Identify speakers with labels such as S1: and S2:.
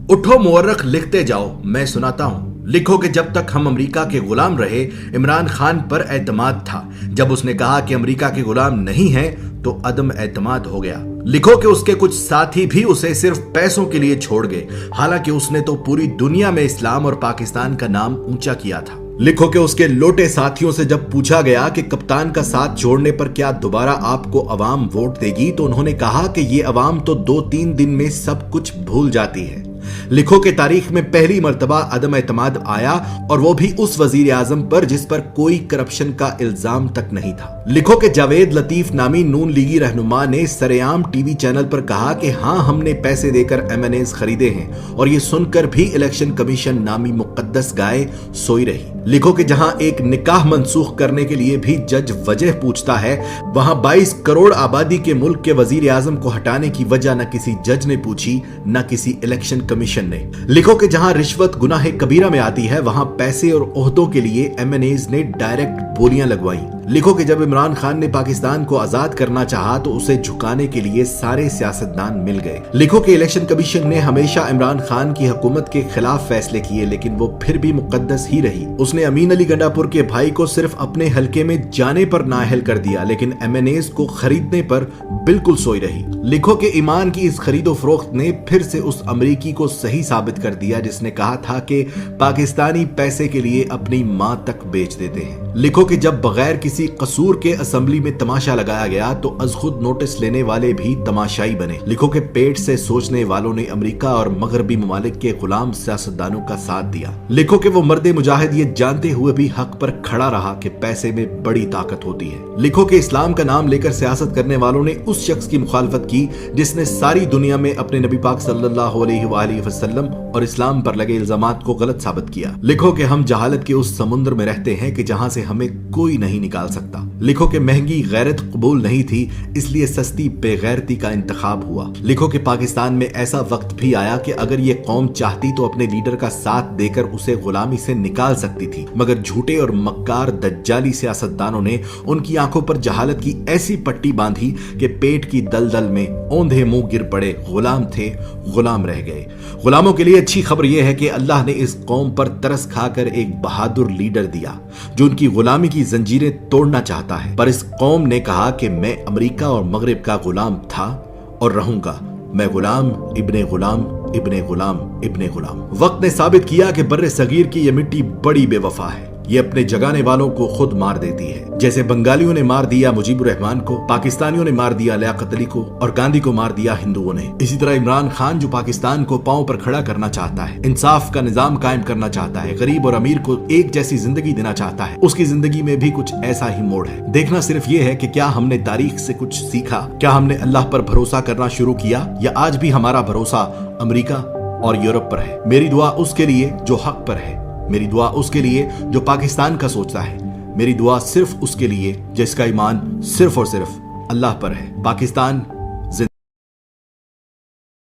S1: उठो मुअर्रख लिखते जाओ, मैं सुनाता हूँ। लिखो कि जब तक हम अमेरिका के गुलाम रहे, इमरान खान पर एतमाद था। जब उसने कहा कि अमेरिका के गुलाम नहीं हैं, तो अदम एतमाद हो गया। लिखो कि उसके कुछ साथी भी उसे सिर्फ पैसों के लिए छोड़ गए, हालांकि उसने तो पूरी दुनिया में इस्लाम और पाकिस्तान का नाम ऊंचा किया था। लिखो कि उसके लोटे साथियों से जब पूछा गया कि कप्तान का साथ छोड़ने पर क्या दोबारा आपको अवाम वोट देगी, तो उन्होंने कहा कि ये अवाम तो 2-3 दिन में सब कुछ भूल जाती है। लिखो कि तारीख में पहली मर्तबा अदम एतमाद आया, और वो भी उस वजीर आजम पर जिस पर कोई करप्शन का इल्जाम तक नहीं था। लिखो कि जावेद लतीफ नामी नून लीगी रहनुमा ने सरेआम टीवी चैनल पर कहा कि हाँ, हमने पैसे देकर एमएनएज खरीदे हैं, और ये सुनकर भी इलेक्शन कमीशन नामी मुकद्दस गाय सोई रही। लिखो कि जहां एक निकाह मंसूख करने के लिए भी जज वजह पूछता है, वहां 22 करोड़ आबादी के मुल्क के वजीर आजम को हटाने की वजह न किसी जज ने पूछी, न किसी इलेक्शन कमीशन ने। लिखो कि जहां रिश्वत गुनाह कबीरा में आती है, वहां पैसे और ओहदों के लिए एमएनएज ने डायरेक्ट बोलियां लगवाई। लिखो कि जब इमरान खान ने पाकिस्तान को आजाद करना चाहा, तो उसे झुकाने के लिए सारे सियासतदान मिल गए। लिखो कि इलेक्शन कमीशन ने हमेशा इमरान खान की हुकूमत के खिलाफ फैसले किए, लेकिन वो फिर भी मुकद्दस ही रही। उसने अमीन अली गंडापुर के भाई को सिर्फ अपने हलके में जाने पर नाअहल कर दिया, लेकिन एमएनएज को खरीदने पर बिल्कुल सोई रही। लिखो कि ईमान की इस खरीदो फरोख्त ने फिर से उस अमरीकी को सही साबित कर दिया जिसने कहा था कि पाकिस्तानी पैसे के लिए अपनी मां तक बेच देते हैं। लिखो कि जब बगैर किसी कसूर के असेंबली में तमाशा लगाया गया, तो अज खुद नोटिस लेने वाले भी तमाशाई बने। लिखो कि पेट से सोचने वालों ने अमेरिका और मगरबी ममालिक के गुलाम सियासतदानों का साथ दिया। लिखो कि वो मर्दे मुजाहिद ये जानते हुए भी हक पर खड़ा रहा कि पैसे में बड़ी ताकत होती है। लिखो कि इस्लाम का नाम लेकर सियासत करने वालों ने उस शख्स की मुखालफत की जिसने सारी दुनिया में अपने नबी पाक सल्लल्लाहु अलैहि वसल्लम और इस्लाम पर लगे इल्जामात को गलत साबित किया। लिखो कि हम जहालत के उस समुद्र में रहते हैं कि जहां से हमें कोई नहीं निकाल सकता। लिखो कि महंगी गैरत कबूल नहीं थी, इसलिए सस्ती बेगैरती का इंतखाब हुआ। लिखो कि पाकिस्तान में ऐसा वक्त भी आया कि अगर ये कौम चाहती तो अपने लीडर का साथ देकर उसे गुलामी से निकाल सकती थी, मगर झूठे और मक्कार दज्जाली सियासतदानों ने उनकी आंखों पर जहालत की ऐसी पट्टी बांधी कि पेट की दलदल में औंधे मुंह गिर पड़े। गुलाम थे, गुलाम रह गए। गुलामों के लिए अच्छी खबर यह है कि अल्लाह ने इस कौम पर तरस खाकर एक बहादुर लीडर दिया जो उनकी गुलामी की जंजीरें तोड़ना चाहता है। पर इस कौम ने कहा कि मैं अमेरिका और मगरिब का गुलाम था और रहूंगा। मैं गुलाम इब्ने गुलाम इब्ने गुलाम इब्ने गुलाम। वक्त ने साबित किया कि बर्रे सगीर की यह मिट्टी बड़ी बेवफा है। ये अपने जगाने वालों को खुद मार देती है। जैसे बंगालियों ने मार दिया मुजीबुर रहमान को, पाकिस्तानियों ने मार दिया लियाकत अली को, और गांधी को मार दिया हिंदुओं ने। इसी तरह इमरान खान जो पाकिस्तान को पांव पर खड़ा करना चाहता है, इंसाफ का निजाम कायम करना चाहता है, गरीब और अमीर को एक जैसी जिंदगी देना चाहता है, उसकी जिंदगी में भी कुछ ऐसा ही मोड़ है। देखना सिर्फ ये है कि क्या हमने तारीख से कुछ सीखा, क्या हमने अल्लाह पर भरोसा करना शुरू किया, या आज भी हमारा भरोसा अमेरिका और यूरोप पर है। मेरी दुआ उसके लिए जो हक पर है, मेरी दुआ उसके लिए जो पाकिस्तान का सोचता है, मेरी दुआ सिर्फ उसके लिए जिसका ईमान सिर्फ और सिर्फ अल्लाह पर है। पाकिस्तान